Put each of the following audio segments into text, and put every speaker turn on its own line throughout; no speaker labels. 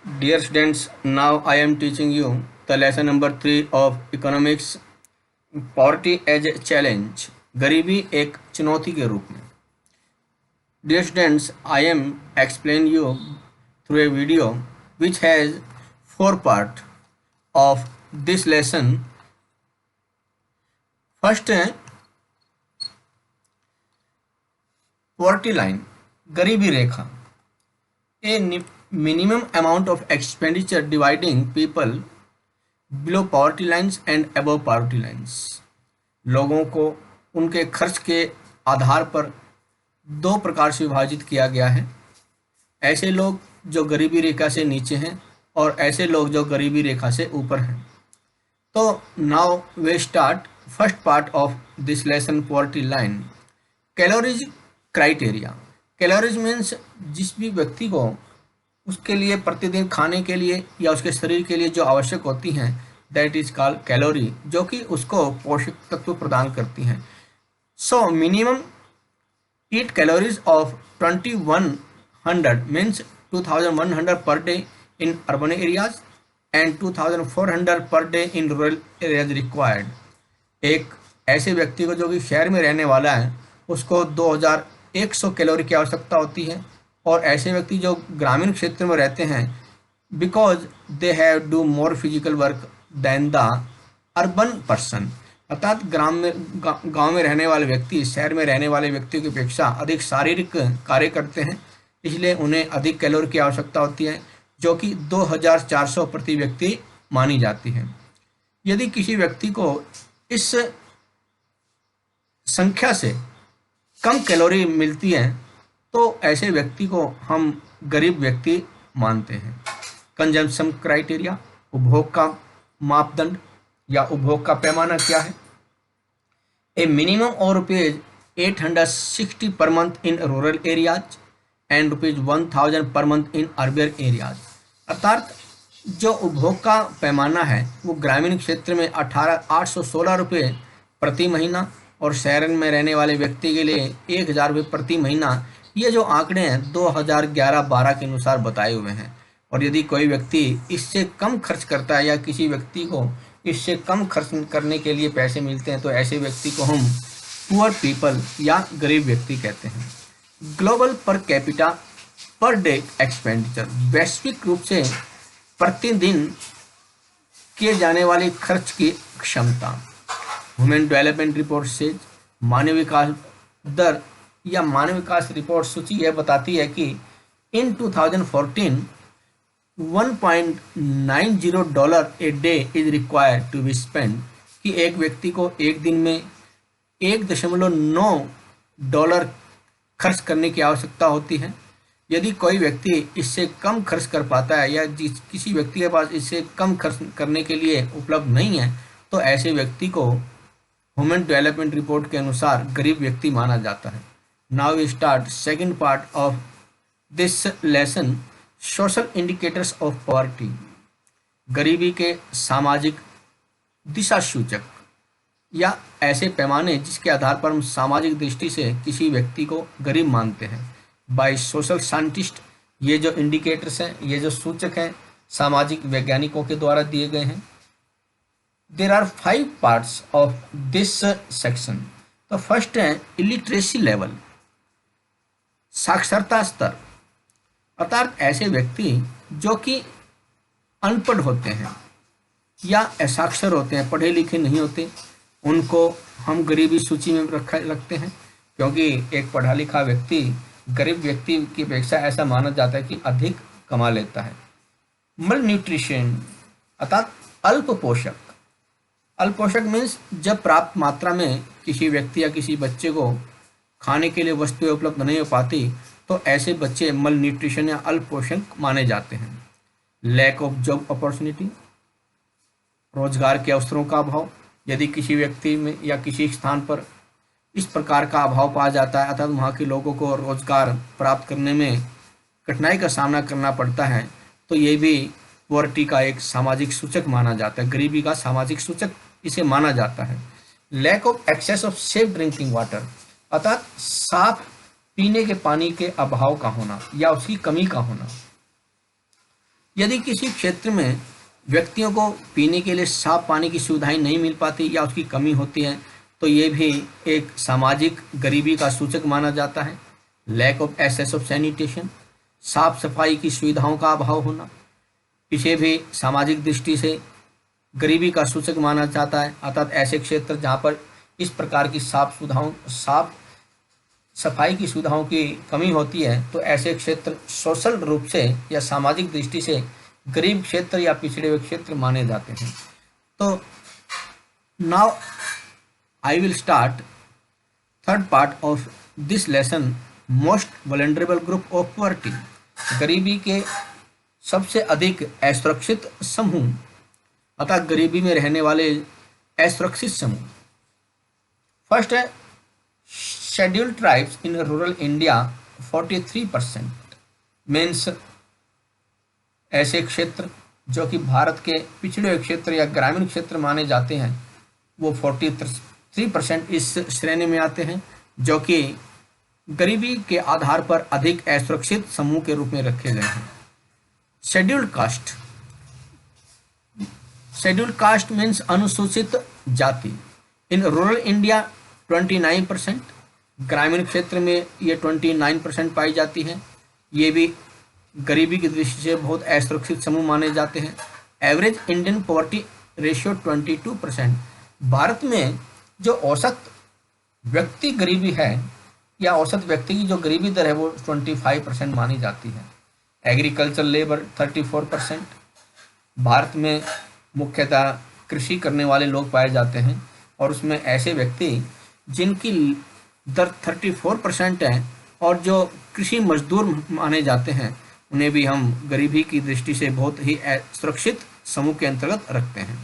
Dear students, now I am teaching you the lesson number 3 of economics, poverty as a challenge, गरीबी एक चुनौती के रूप में. Dear students, I am explain you through a video which has 4 part of this lesson. First है poverty line, गरीबी रेखा. A minimum amount of expenditure dividing people below poverty lines and above poverty lines. लोगों को उनके खर्च के आधार पर दो प्रकार से विभाजित किया गया है. ऐसे लोग जो गरीबी रेखा से नीचे हैं और ऐसे लोग जो गरीबी रेखा से ऊपर हैं. तो now we start first part of this lesson poverty line. Calories criteria. Calories means जिस भी व्यक्ति को उसके लिए प्रतिदिन खाने के लिए या उसके शरीर के लिए जो आवश्यक होती हैं दैट इज कॉल्ड कैलोरी, जो कि उसको पोषक तत्व प्रदान करती हैं. So minimum eat calories of 2100 means 2100 per day in urban areas and 2400 per day in rural areas required. एक ऐसे व्यक्ति को जो कि शहर में रहने वाला है उसको 2100 कैलोरी की आवश्यकता होती है, और ऐसे व्यक्ति जो ग्रामीण क्षेत्र में रहते हैं because they have do more physical work than the urban person. अर्थात गांव में रहने वाले व्यक्ति शहर में रहने वाले व्यक्तियों की अपेक्षा अधिक शारीरिक कार्य करते हैं, इसलिए उन्हें अधिक कैलोरी की आवश्यकता होती है, जो कि 2400 प्रति व्यक्ति मानी जाती है. यदि किसी व्यक्ति को इस संख्या से कम कैलोरी मिलती है तो ऐसे व्यक्ति को हम गरीब व्यक्ति मानते हैं. Consumption criteria. उपभोग का मापदंड या उपभोग का पैमाना क्या है? ए मिनिमम और rupees 860 per month in rural areas and rupees 1000 per month in urban areas. अर्थात जो उपभोग का पैमाना है वो ग्रामीण क्षेत्र में 816 रुपये प्रति महीना और शहर में रहने वाले व्यक्ति के लिए 1000 रुपये प्रति महीना. ये जो आंकड़े हैं 2011-12 के अनुसार बताए हुए हैं. और यदि कोई व्यक्ति इससे कम खर्च करता है या किसी व्यक्ति को इससे कम खर्च करने के लिए पैसे मिलते हैं तो ऐसे व्यक्ति को हम पुअर पीपल या गरीब व्यक्ति कहते हैं. Global per capita per day expenditure. वैश्विक रूप से प्रतिदिन किए जाने वाले खर्च की क्षमता. ह्यूमन डेवलपमेंट रिपोर्ट से मानव विकास दर या मानव विकास रिपोर्ट सूची यह बताती है कि in 2014 $1.90 a day is required to be spend. कि एक व्यक्ति को एक दिन में $1.9 खर्च करने की आवश्यकता होती है. यदि कोई व्यक्ति इससे कम खर्च कर पाता है या किसी व्यक्ति के पास इससे कम खर्च करने के लिए उपलब्ध नहीं है तो ऐसे व्यक्ति को ह्यूमन डेवलपमेंट रिपोर्ट के अनुसार गरीब व्यक्ति माना जाता है. Now we start second part of this lesson, social indicators of poverty. गरीबी के सामाजिक दिशा सूचक या ऐसे पैमाने जिसके आधार पर हम सामाजिक दृष्टि से किसी व्यक्ति को गरीब मानते हैं. By social scientist. ये जो इंडिकेटर्स हैं, ये जो सूचक हैं सामाजिक वैज्ञानिकों के द्वारा दिए गए हैं. There are 5 parts of this section. तो फर्स्ट है इलिटरेसी लेवल, साक्षरता स्तर. अर्थात ऐसे व्यक्ति जो कि अनपढ़ होते हैं या असाक्षर होते हैं, पढ़े लिखे नहीं होते, उनको हम गरीबी सूची में रखते हैं, क्योंकि एक पढ़ा लिखा व्यक्ति गरीब व्यक्ति की अपेक्षा ऐसा माना जाता है कि अधिक कमा लेता है. मल न्यूट्रिशन अर्थात अल्प पोषक. अल्प पोषक मीन्स जब प्राप्त मात्रा में किसी व्यक्ति या किसी बच्चे को खाने के लिए वस्तुएं उपलब्ध नहीं हो पाती तो ऐसे बच्चे मल न्यूट्रिशन या अल्प पोषक माने जाते हैं. Lack of job opportunity. रोजगार के अवसरों का अभाव. यदि किसी व्यक्ति में या किसी स्थान पर इस प्रकार का अभाव पाया जाता है अर्थात वहाँ के लोगों को रोजगार प्राप्त करने में कठिनाई का सामना करना पड़ता है तो ये भी पॉवर्टी का एक सामाजिक सूचक माना जाता है, गरीबी का सामाजिक सूचक इसे माना जाता है. Lack of access of safe drinking water. अर्थात साफ पीने के पानी के अभाव का होना या उसकी कमी का होना. यदि किसी क्षेत्र में व्यक्तियों को पीने के लिए साफ पानी की सुविधाएं नहीं मिल पाती या उसकी कमी होती है तो ये भी एक सामाजिक गरीबी का सूचक माना जाता है। Lack of access of sanitation, साफ सफाई की सुविधाओं का अभाव होना, इसे भी सामाजिक दृष्टि से गरीबी का सूचक माना जाता है। अर्थात ऐसे क्षेत्र जहाँ पर इस प्रकार की साफ सफाई की सुविधाओं की कमी होती है तो ऐसे क्षेत्र सोशल रूप से या सामाजिक दृष्टि से गरीब क्षेत्र या पिछड़े हुए क्षेत्र माने जाते हैं। तो now I will start third part of this lesson, most vulnerable group of poverty, गरीबी के सबसे अधिक असुरक्षित समूह, अर्थात गरीबी में रहने वाले असुरक्षित समूह। फर्स्ट है scheduled tribes in rural India 43%, means ऐसे क्षेत्र जो कि भारत के पिछड़े हुए क्षेत्र या ग्रामीण क्षेत्र माने जाते हैं वो 43% इस श्रेणी में आते हैं, जो कि गरीबी के आधार पर अधिक असुरक्षित समूह के रूप में रखे गए हैं। शेड्यूल्ड कास्ट मीन्स अनुसूचित जाति इन रूरल इंडिया 29%, ग्रामीण क्षेत्र में ये 29% पाई जाती है। ये भी गरीबी की दृष्टि से बहुत असुरक्षित समूह माने जाते हैं। Average Indian poverty ratio 22%, Bharat में जो औसत व्यक्ति गरीबी है या औसत व्यक्ति की जो गरीबी दर है वो 25% मानी जाती है। एग्रीकल्चर लेबर 34%, भारत में मुख्यतः कृषि करने वाले लोग पाए जाते हैं और उसमें ऐसे व्यक्ति जिनकी दर 34% है और जो कृषि मजदूर माने जाते हैं उन्हें भी हम गरीबी की दृष्टि से बहुत ही सुरक्षित समूह के अंतर्गत रखते हैं।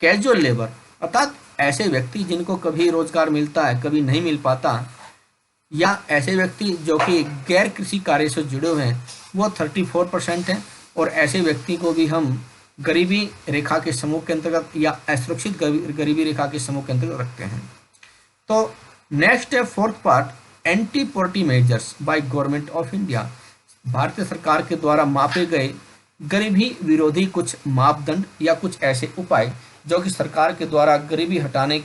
कैजुअल लेबर अर्थात ऐसे व्यक्ति जिनको कभी रोजगार मिलता है कभी नहीं मिल पाता, या ऐसे व्यक्ति जो कि गैर कृषि कार्य से जुड़े हुए हैं वो 34% हैं, और ऐसे व्यक्ति को भी हम गरीबी रेखा के समूह के अंतर्गत या असुरक्षित गरीबी रेखा के समूह के अंतर्गत रखते हैं। तो नेक्स्ट है fourth part, anti poverty measures by government of India, भारतीय सरकार के द्वारा मापे गए गरीबी विरोधी कुछ मापदंड या कुछ ऐसे उपाय जो कि सरकार के द्वारा गरीबी हटाने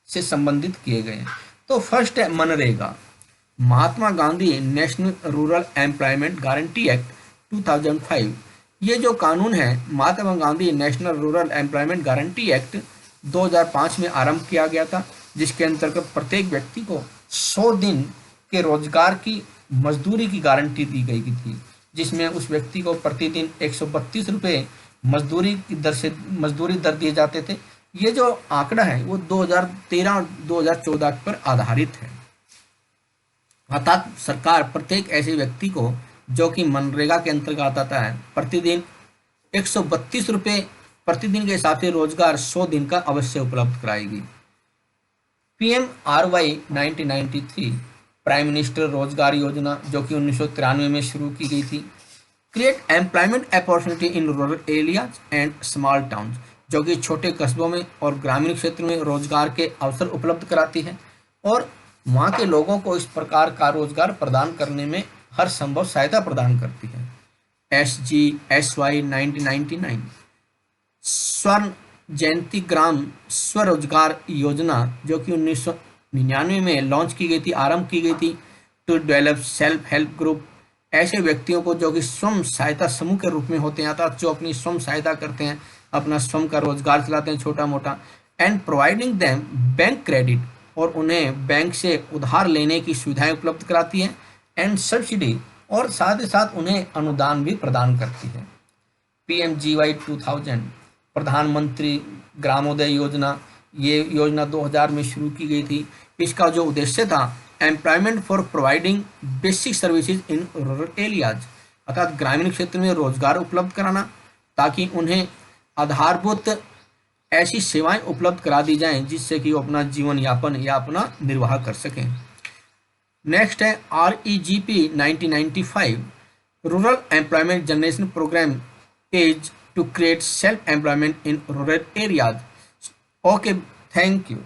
से संबंधित किए गए हैं। तो फर्स्ट है MNREGA, Mahatma Gandhi national rural employment guarantee act 2005। ये जो कानून है Mahatma Gandhi national rural employment guarantee act 2005 में आरंभ किया गया था, जिसके अंतर्गत प्रत्येक व्यक्ति को 100 दिन के रोजगार की मजदूरी की गारंटी दी गई थी, जिसमें उस व्यक्ति को प्रतिदिन 132 रुपये मजदूरी की दर से मजदूरी दर दिए जाते थे। ये जो आंकड़ा है वो 2013 और 2014 पर आधारित है। अर्थात सरकार प्रत्येक ऐसे व्यक्ति को जो कि मनरेगा के अंतर्गत आता है प्रतिदिन 132 रुपये प्रतिदिन के हिसाब से रोजगार 100 दिन का अवश्य उपलब्ध कराएगी। PMRY 1993 प्राइम मिनिस्टर रोजगार योजना जो कि 1993 में शुरू की गई थी। Create employment opportunity in rural areas and small towns, जो कि छोटे कस्बों में और ग्रामीण क्षेत्र में रोजगार के अवसर उपलब्ध कराती है और वहाँ के लोगों को इस प्रकार का रोजगार प्रदान करने में हर संभव सहायता प्रदान करती है। SGSY 1999 स्वर्ण जयंती ग्राम स्वरोजगार योजना जो कि 1999 में लॉन्च की गई थी, आरंभ की गई थी, to develop self help group, ऐसे व्यक्तियों को जो कि स्वयं सहायता समूह के रूप में होते हैं, अर्थात जो अपनी स्वयं सहायता करते हैं, अपना स्वयं का रोजगार चलाते हैं छोटा मोटा, and providing them bank credit, और उन्हें बैंक से उधार लेने की सुविधाएं उपलब्ध कराती है, एंड सब्सिडी, और साथ ही साथ उन्हें अनुदान भी प्रदान करती है। PMGY 2000 प्रधानमंत्री ग्रामोदय योजना, ये योजना 2000 में शुरू की गई थी। इसका जो उद्देश्य था employment for providing basic services in rural areas, अर्थात ग्रामीण क्षेत्र में रोजगार उपलब्ध कराना ताकि उन्हें आधारभूत ऐसी सेवाएं उपलब्ध करा दी जाएं जिससे कि वो अपना जीवन यापन या अपना निर्वाह कर सकें। नेक्स्ट है REGP 1995 rural employment generation programme as to create self employment in rural areas. Okay, thank you.